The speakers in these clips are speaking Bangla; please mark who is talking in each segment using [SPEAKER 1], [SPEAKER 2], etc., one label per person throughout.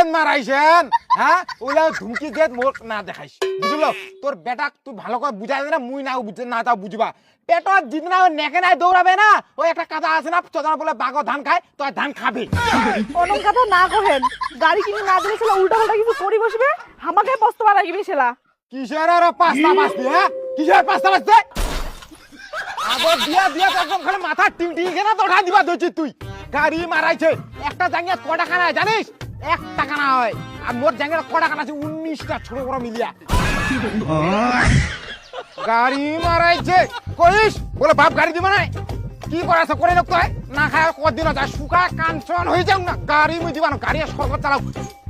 [SPEAKER 1] জেদ মারাইছেন হ্যাঁ ওলা ধুমকি জেদ মোর না দেখাইছ বুঝলো তোর বেটাক তুই ভালো করে বুঝাই দে না মুই না বুঝতে না তাও বুঝবা পেটত জিতনা নেকে নাই দৌড়াবে না ওই একটা কথা আছে না চোদনা বলে বাঘ ধান খায় তো ধান খাবে
[SPEAKER 2] অনম কথা না কহেন গাড়ি কিনে না দিলে ছেলে উল্টা পাল্টা কিছু করি বসবে আমাকে পস্তবা রাখবি ছেলা
[SPEAKER 1] কিসের আর পাঁচটা বাজতে হ্যাঁ কিসের পাঁচটা বাজতে আগর দিয়া দিয়া একদম খালি মাথা টিং টিং কেনা তো দিবা দইছি তুই গাড়ি মারাইছে একটা জাঙ্গিয়া ক টাকা না জানিস 1 টাকা না হয় আর মোর জাঙ্গিয়া ক টাকা আছে 19টা ছোট বড় মিলিয়া গাড়ি মারাইছে কইস বলে বাপ গাড়ি দিবা না কি করাছ করে লোক তুই না খায় কদিন যা শুকা কাঞ্চন হয়ে যাও না গাড়ি মুই দিবা না গাড়ি সরকার চালাও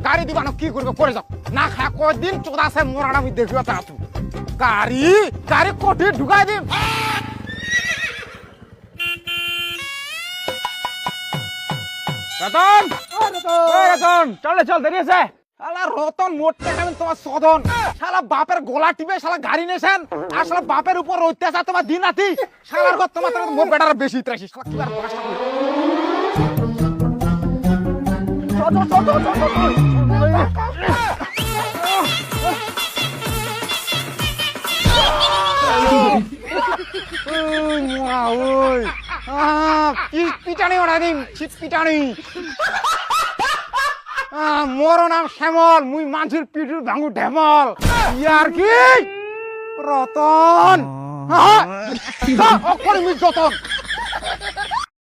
[SPEAKER 1] গাড়ি দিবা না কি করবে করে যাও না খায় কদিন চোদা আছে মোরাটা আমি দেখিবা তা তুই গাড়ি গাড়ি কোঠি ঢুকাই দিম রতন রতন চলে চল দেরি আছে শালা রতন মোট টাকা তোমার সদন শালা বাপের গলা টিপে শালা গাড়ি নেছেন আর শালা বাপের উপর অত্যাচার তোমার দিন রাতি শালার ঘর তোমার মোট বেটার বেশি ত্রাসি শালা কি আর ভাষা পিটানি ওরা দিন পিটানি মোর নাম শ্যামল মুই মানুষের পিঠুর ভাঙু ঢেমল ইয়ার কি রতন মুই যতন